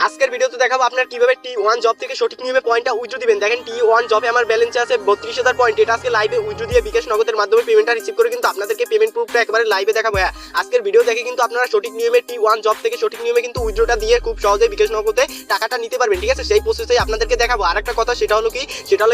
আজকের ভিডিওতে দেখাবো আপনার কিভাবে T1 জব থেকে সঠিক নিয়মে পয়েন্টটা উইথড্র দিবেন। দেখেন T1 জবে আমার ব্যালেন্সে আছে 32,000 পয়েন্ট। এটা আজকে লাইভে উইথড্র দিয়ে বিকাশ নগদের মাধ্যমে পেমেন্টটা রিসিভ করে কিন্তু আপনাদেরকে পেমেন্ট প্রুফটা একেবারে লাইভে দেখাবো। হ্যাঁ, আজকের ভিডিও দেখে কিন্তু আপনারা সঠিক নিয়মে T1 জব থেকে সঠিক নিয়মে কিন্তু উইথড্রটা দিয়ে খুব সহজে বিকাশ নগদে টাকাটা নিতে পারবেন। ঠিক আছে, সেই প্রসেসটাই আপনাদেরকে দেখাবো। আরেকটা কথা সেটা হলো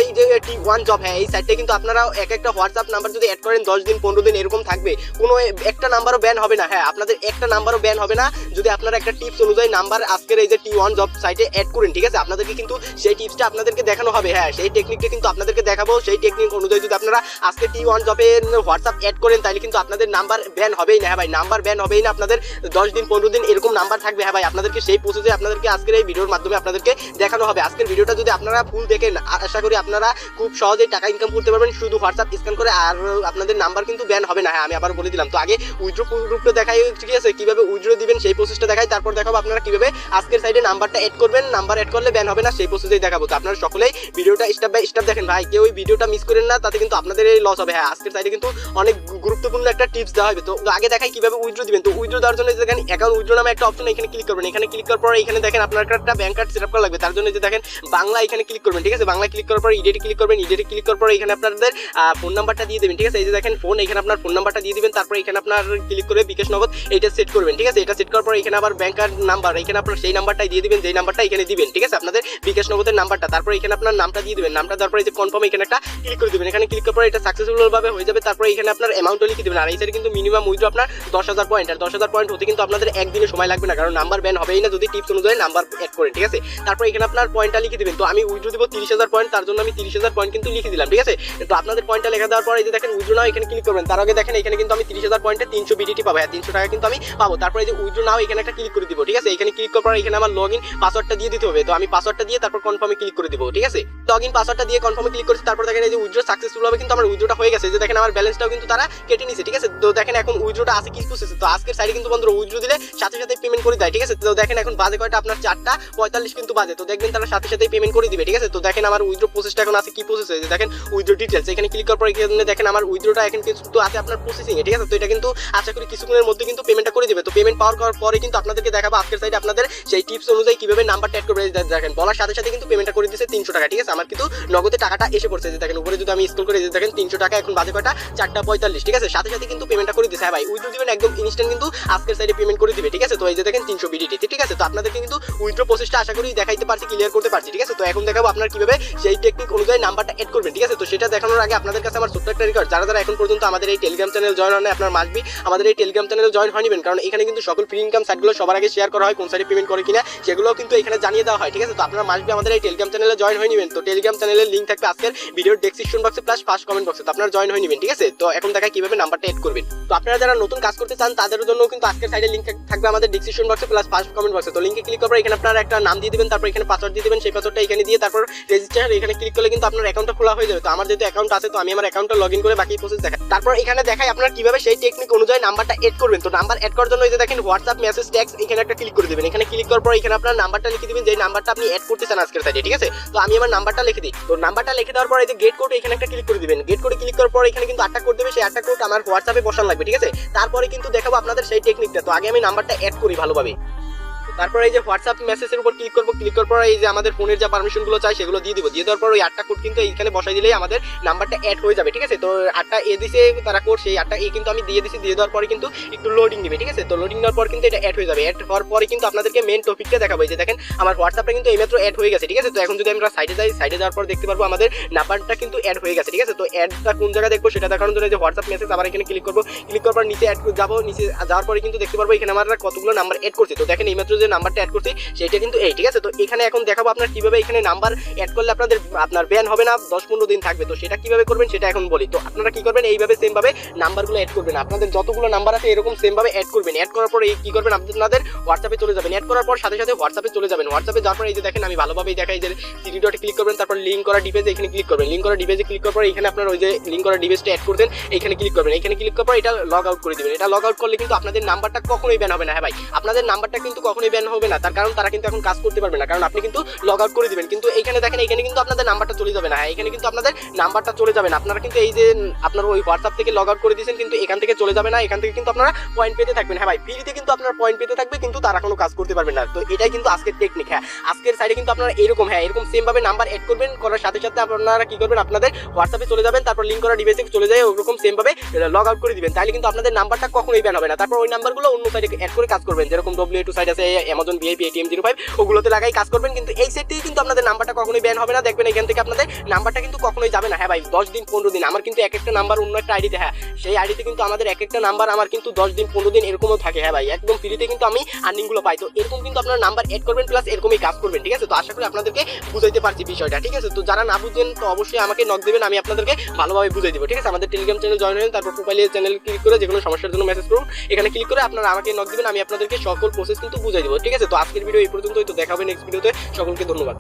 এই যে T1 জব, হ্যাঁ এই সাইটে কিন্তু আপনারা এক একটা হোয়াটসঅ্যাপ নাম্বার যদি অ্যাড করেন 10 দিন 15 দিন এরকম থাকবে, কোনো একটা নাম্বারও ব্যান হবে না। হ্যাঁ, আপনাদের একটা নাম্বারও ব্যান হবে না যদি আপনারা একটা টিপস অনুযায়ী নাম্বার আজকের এই যে T1 জব সাইটে অ্যাড করেন। ঠিক আছে, আপনাদেরকে কিন্তু সেই টিপসটা আপনাদেরকে দেখানো হবে। হ্যাঁ, সেই টেকনিকটা কিন্তু আপনাদেরকে দেখাবো। সেই টেকনিক অনুযায়ী যদি আপনারা আজকে T1 জবে হোয়াটসঅ্যাপ অ্যাড করেন তাহলে কিন্তু আপনাদের নাম্বার ব্যান হবেই না। হ্যাঁ ভাই, নাম্বার ব্যান হবেই না, আপনাদের 10 দিন 15 দিন এরকম নাম্বার থাকবে। হ্যাঁ ভাই, আপনাদেরকে সেই প্রসেসে আপনাদেরকে আজকের এই ভিডিওর মাধ্যমে আপনাদেরকে দেখানো হবে। আজকের ভিডিওটা যদি আপনারা ফুল দেখেন আশা করি আপনারা খুব সহজেই টাকা ইনকাম করতে পারবেন শুধু হোয়াটসঅ্যাপ স্ক্যান করে, আর আপনাদের নাম্বার কিন্তু ব্যান হবে না। হ্যাঁ, আমি আবার বলে দিলাম। তো আগে উইথড্র প্রুফটা দেখাই, ঠিক আছে, কিভাবে উইথড্র দিবেন সেই প্রসেসটা দেখাই, তারপর দেখাবো আপনারা কিভাবে আজকের সাইডে নাম্বারটা অ্যাড করবেন। নাম্বার অ্যাড করলে ব্যান হবে না সেই প্রসেসেই দেখাবো। তো আপনারা সকলেই ভিডিওটা স্টেপ বাই স্টেপ দেখেন ভাই, কেউ ওই ভিডিওটা মিস করেন না, তাতে কিন্তু আপনাদের এই লস হবে। হ্যাঁ, আজকের সাইডে কিন্তু অনেক গুরুত্বপূর্ণ একটা টিপস দেওয়া হবে। তো আগে দেখাই কিভাবে উইথড্র দিবেন। তো উইথড্র দেওয়ার জন্য দেখেন অ্যাকাউন্ট উইথড্র নামে একটা অপশন, এখানে ক্লিক করবেন। এখানে ক্লিক করার পর এখানে দেখেন আপনার একটা ব্যাংক কার্ড সেটআপ করা লাগবে। তার জন্য যে দেখেন বাংলা এখানে ক্লিক করবেন। ঠিক আছে, বাংলা ক্লিক করার পর ইডিটে ক্লিক করবেন। ইডিটে ক্লিক করার পর এখানে আপনাদের ফোন নাম্বারটা দিয়ে দেবেন। ঠিক আছে, এই যে দেখেন ফোন, এখানে আপনার ফোন নাম্বারটা দিয়ে দিবেন। তারপর এখানে আপনার ক্লিক করে বিকাশ নগদ এইটা সেট করবেন। ঠিক আছে, এটা সেট করার পর এখানে আবার ব্যাংক কার্ড নাম্বার, এখানে আপনার সেই নাম্বারটাই দিয়ে দিবেন যেই নাম্বারটা এখানে দিবেন। ঠিক আছে, আপনাদের বিকাশ নগদের নাম্বারটা। তারপর এখানে আপনার নামটা দিয়ে দিবেন। নামটা দেওয়ার পর এই যে কনফার্ম এখানে একটা ক্লিক করে দিবেন। এখানে ক্লিক করার পর এটা সাকসেসফুল ভাবে হয়ে যাবে। তারপর এখানে আপনার অ্যামাউন্টও লিখে দিবেন। আর এই সাইডে কিন্তু মিনিমাম উইথড্র আপনার 10,000 পয়েন্ট, আর 10,000 পয়েন্ট হতে কিন্তু আপনাদের একদিনে সময় লাগবে না, কারণ নাম্বার ব্যান হবেই না যদি টিপস অনুযায়ী নাম্বার অ্যাড করেন। ঠিক আছে, তারপর এখানে আপনার পয়েন্টটা লিখে দিবেন। তো আমি উইথড্র দিব 30,000 পয়েন্ট, তার জন্য আমি 30,000 পয়েন্ট কিন্তু লিখে দিলাম। ঠিক আছে, তো আপনাদের পয়েন্টটা লেখা দেওয়ার পর এই যে দেখেন উইথড্র নাও এখানে ক্লিক করবেন। তার আগে দেখেন এখানে কিন্তু আমি 30,000 পয়েন্টে 300 বিডিটি পাবো। হ্যাঁ, 300 টাকা কিন্তু আমি পাবো। তারপর এই যে উইথড্র নাও এখানে একটা ক্লিক করে দিব। ঠিক আছে, এখানে ক্লিক করার পর এখানে আমার লগইন পাসওয়ার্ডটা দিয়ে দিতে হবে। তো আমি পাসওয়ার্ডটা দিয়ে তারপর কনফার্মে ক্লিক করে দিব। ঠিক আছে, লগইন পাসওয়ার্ডটা দিয়ে কনফার্মে ক্লিক করেছি। তারপর দেখেন এই যে উইথড্র সাকসেসফুল হবে কিন্তু আমার উইথড্রটা হয়ে গেছে। যে দেখেন আমার ব্যালেন্সটাও কিন্তু তারা কেটে নিছে। ঠিক আছে, তো দেখেন এখন উইথড্রটা আছে কি প্রসেসে। তো আজকের সাইডে কিন্তু বন্ধুরা উইথড্র দিলে সাথে সাথে পেমেন্ট করে দেয়। ঠিক আছে, তো দেখেন এখন বাজে কয়টা আপনার 4:45 কিন্তু বাজে। তো দেখবেন তারা সাথে সাথে পেমেন্ট করে দিবে। ঠিক আছে, তো দেখেন আমার উইথড্র প্রসেসটা এখন আছে কি প্রসেস হয়েছে। দেখেন উইথড্র ডিটেইলস, এখানে ক্লিক করার পর এখানে দেখেন আমার উইথড্রটা এখন কিন্তু আছে আপনার প্রসেসিং এ। ঠিক আছে, তো এটা কিন্তু আশা করি কিছুক্ষণের মধ্যে কিন্তু পেমেন্টটা করে দিবে। তো পেমেন্ট পাওয়ার পরে কিন্তু আপনাদেরকে দেখাবো আজকের সাইডে আপনাদের সেই টিপস অনুযায়ী কিভাবে নাম্বারটা অ্যাড করবে। দেখেন বলার সাথে সাথে কিন্তু পেমেন্টটা করে দিয়েছে 300 টাকা। ঠিক আছে, আমার কিন্তু নগদে টাকাটা এসে পড়ছে। যে দেখেন উপরে যদি আমি স্ক্রল করে দেখেন 300 টাকা এখন বাজে কয়টা 4:45। ঠিক আছে, সাথে সাথে কিন্তু পেমেন্টটা করে দিয়েছে। হ্যাঁ ভাই, উইথড্র দিবেন একদম ইনস্ট্যান্ট কিন্তু আজকের সাইডে পেমেন্ট করে দিবে। ঠিক আছে, তো এই যে দেখেন 300 বিডিটি। ঠিক আছে, তো আপনাদেরকে কিন্তু উইথড্র প্রসেসটা আশা করি দেখাইতে পারছি, ক্লিয়ার করতে পারছি। ঠিক আছে, তো এখন দেখাবো আপনার কিভাবে সেই টেকনিক অনুযায়ী নাম্বারটা অ্যাড করবেন। ঠিক আছে, তো সেটা দেখানোর আগে আপনাদের কাছে আমার ছোট্ট একটা রিকোয়েস্ট, যারা এখন পর্যন্ত আমাদের এই টেলিগ্রাম চ্যানেল জয়েন হন, আপনার মাসবি আমাদের এই টেলিগ্রাম চ্যানেল জয়েন হয়ে নেবেন, কারণ এখানে কিন্তু সকল ফ্রি ইনকাম সাইটগুলো সবার আগে শেয়ার করা হয়, কোন সাইটে পেমেন্ট করে কিনা সেগুলোও কিন্তু এখানে জানিয়ে দেওয়া হয়। ঠিক আছে, তো আপনারা মাসবি আমাদের এই টেলিগ্রাম চ্যানেলে জয়েন হয়ে নেবেন। তো টেলিগ্রাম চ্যানেলের লিঙ্ক থাকবে আজকের ভিডিওর ডেসক্রিপশন বক্সে প্লাস ফার্স্ট কমেন্ট বক্সে, তো আপনারা জয়েন হয়ে নেবেন। ঠিক আছে, তো এখন দেখাই কিভাবে নাম্বারটা অ্যাড করবেন। তো আপনারা যারা নতুন কাজ করতে চান তাদের জন্য কিন্তু আজকের সাইডে লিঙ্ক থাকবে আমাদের ডেসক্রিপশন বক্সে প্লাস ফার্স্ট কমেন্ট বক্সে। তো লিঙ্কে ক্লিক করার এখানে আপনারা একটা নাম দিয়ে দিবেন, তারপর এখানে পাসওয়ার্ড দিয়ে দিবেন। সেই পাসওয়ার্ডটা এখানে দিয়ে তারপর রেজিস্টার এখানে ক্লিক করলে কিন্তু আপনার অ্যাকাউন্টটা খোলা হয়ে যাবে। তো আমার যেহেতু অ্যাকাউন্ট আছে তো আমি আমার অ্যাকাউন্টটা লগইন করে বাকি প্রসেস দেখাই। তারপর এখানে দেখাই আপনারা কিভাবে সেই টেকনিক অনুযায়ী নাম্বারটা অ্যাড করবেন। তো নাম্বার অ্যাড করার জন্য এই যে দেখেন হোয়াটসঅ্যাপ মেসেজ ট্যাক্স এখানে একটা ক্লিক করে দিবেন। এখানে ক্লিক করার পর এখানে আপনার নাম্বারটা লিখে দিবেন, যে নাম্বারটা আপনি অ্যাড করতে চান আজকের সাইডে। ঠিক আছে, তো আমি আমার নাম্বারটা লিখে দিই। তো নাম্বারটা লিখে দেওয়ার পর এই যে গেট কোড এখানে একটা ক্লিক করে দিবেন। গেট কোডে ক্লিক করার পর এখানে কিন্তু 8টা কোড দেবে, সেই 8টা কোড আমার হোয়াটসঅ্যাপে বসানো লাগবে। ঠিক আছে, তারপরে কিন্তু দেখাবো আপনাদের সেই টেকনিকটা। তো আগে আমি নাম্বারটা অ্যাড করি ভালোভাবে। তারপর এই যে হোয়াটসঅ্যাপ মেসেজের উপর ক্লিক করবো। ক্লিক করার পর এই যে আমাদের ফোনের যে পারমিশনগুলো চাই সেগুলো দিয়ে দিব। দিয়ে দেওয়ার পর ওই 8টা কোড কিন্তু এইখানে বসাই দিলেই আমাদের নাম্বারটা অ্যাড হয়ে যাবে। ঠিক আছে, তো 8টা এ দিছে তারা কোড, সেই 8টা এ কিন্তু আমি দিয়ে দিছি। দিয়ে দেওয়ার পরে কিন্তু একটু লোডিং দিবে। ঠিক আছে, তো লোডিং দেওয়ার পর কিন্তু এটা অ্যাড হয়ে যাবে। অ্যাড হওয়ার পরে কিন্তু আপনাদেরকে মেন টপিকটা দেখাবো। যে দেখেন আমার হোয়াটসঅ্যাপটা কিন্তু এইমাত্র অ্যাড হয়ে গেছে। ঠিক আছে, তো এখন যদি আমরা সাইডে যাই, সাইডে যাওয়ার পর দেখতে পারবো আমাদের নাম্বারটা কিন্তু অ্যাড হয়ে গেছে। ঠিক আছে, তো অ্যাডটা কোন জায়গায় দেখবো সেটা দেখানোর জন্য যে হোয়াটসঅ্যাপ মেসেজ আবার এখানে ক্লিক করবো। ক্লিক করার পর নিচে অ্যাড যাবো। নিচে যাওয়ার পরে কিন্তু দেখতে পারবো এখানে আমরা কতগুলো নাম্বার অ্যাড করছি। তো দেখেন এইমাত্র যে নাম্বারটা অ্যাড করছি সেটা কিন্তু এই। ঠিক আছে, তো এখানে এখন দেখাবো আপনার কিভাবে এখানে নাম্বার অ্যাড করলে আপনার ব্যান হবে না, 10-15 দিন থাকবে। তো সেটা কিভাবে করবেন সেটা এখন বলি। তো আপনারা কি করবেন, এইভাবে সেম ভাবে নাম্বারগুলো অ্যাড করবেন। আপনাদের যতগুলো নাম্বার আছে এরকম সেম ভাবে অ্যাড করবেন। অ্যাড করার পর কি করবেন, আপনাদের হোয়াটসঅ্যাপে চলে যাবেন। অ্যাড করার পর সাথে সাথে হোয়াটসঅ্যাপে চলে যাবেন। হোয়াটসঅ্যাপে যাওয়ার পর এই যে দেখেন আমি ভালোভাবেই দেখাই যে 3 ডটে ক্লিক করবেন, তারপর লিঙ্ক করা ডিভাইসে এখানে ক্লিক করবেন। লিঙ্ক করা ডিভাইসে ক্লিক করার পর এখানে আপনার ওই যে লিঙ্ক করা ডিভাইসটা অ্যাড করবেন, এখানে ক্লিক করবেন। এখানে ক্লিক করার পর এটা লগ আউট করে দিবেন। এটা লগ আউট করলে কিন্তু আপনাদের নাম্বারটা কখনোই ব্যান হবে না। হ্যাঁ ভাই, আপনাদের নাম্বারটা কিন্তু কখনোই ব্যান হবে না, তার কারণ তারা কিন্তু এখন কাজ করতে পারবে না, কারণ আপনি কিন্তু লগ আউট করে দিবেন। কিন্তু এইখানে দেখেন, এখানে কিন্তু আপনাদের নাম্বারটা চলে যাবে না। হ্যাঁ, এখানে কিন্তু আপনাদের নাম্বারটা চলে যাবে না। আপনারা কিন্তু এই যে আপনার ওই হোয়াটসঅ্যাপ থেকে লগ আউট করে দিয়েছেন, কিন্তু এখান থেকে চলে যাবে না, এখান থেকে কিন্তু আপনারা পয়েন্ট পেতে থাকবেন। হ্যাঁ ভাই, ফ্রিতে কিন্তু আপনারা পয়েন্ট পেতে থাকবে, কিন্তু তারা কোনো কাজ করতে পারবে না। তো এটাই কিন্তু আজকের টেকনিক। হ্যাঁ, আজকের সাইডে কিন্তু আপনারা এরকম, হ্যাঁ এরকম সেম ভাবে নাম্বার এড করবেন, করার সাথে সাথে আপনারা কি করবেন, আপনাদের হোয়াটসঅ্যাপে চলে যাবেন, তারপর লিঙ্ক করা ডিভাইসে চলে যায়, ওরকম সেম ভাবে লগ আউট করে দিবেন। তাহলে কিন্তু আপনাদের নাম্বারটা কখনোই ব্যান হবে না। তারপর ওই নাম্বারগুলো অন্য সাইডে অ্যাড করে কাজ করবেন, যেরকম W2 সাইড আছে, Amazon VIP ATM 05, ওগুলোতে লাগাই কাজ করবেন। কিন্তু এই সেট থেকে কিন্তু আপনাদের নাম্বারটা কখনোই ব্যান হবে না। দেখবেন এখান থেকে আপনাদের নাম্বারটা কিন্তু কখনোই যাবে না। হ্যাঁ ভাই, 10 দিন 15 দিন আমার কিন্তু এক একটা নাম্বার অন্য একটা আইডিতে, হ্যাঁ সেই আইডিতে কিন্তু আমাদের এক একটা নাম্বার আমার কিন্তু 10 দিন 15 দিন এরকমও থাকে। হ্যাঁ ভাই, একদম ফ্রিতে কিন্তু আমি আর্নিংগুলো পাই। তো এরকম কিন্তু আপনার নাম্বার এড করবেন, প্লাস এরকমই কাজ করবেন। ঠিক আছে, তো আশা করি আপনাদেরকে বুঝাইতে পারছি বিষয়টা। ঠিক আছে, তো যারা না বুঝেন তো অবশ্যই আমাকে নক দেবেন, আমি আপনাদেরকে ভালোভাবে বুঝাই দেবো। ঠিক আছে, আমাদের টেলিগ্রাম চ্যানেল জয়েন হন, তারপর প্রোফাইলে চ্যানেল ক্লিক করে যে কোনো সমস্যার জন্য মেসেজ করুন, এখানে ক্লিক করে আপনারা আমাকে নক দিবেন, আমি আপনাদেরকে সকল প্রসেস কিন্তু বুঝাই দেবো। ঠিক আছে, তো আজকের ভিডিও এই পর্যন্তই, তো দেখা হবে নেক্সট ভিডিওতে। সকলকে ধন্যবাদ।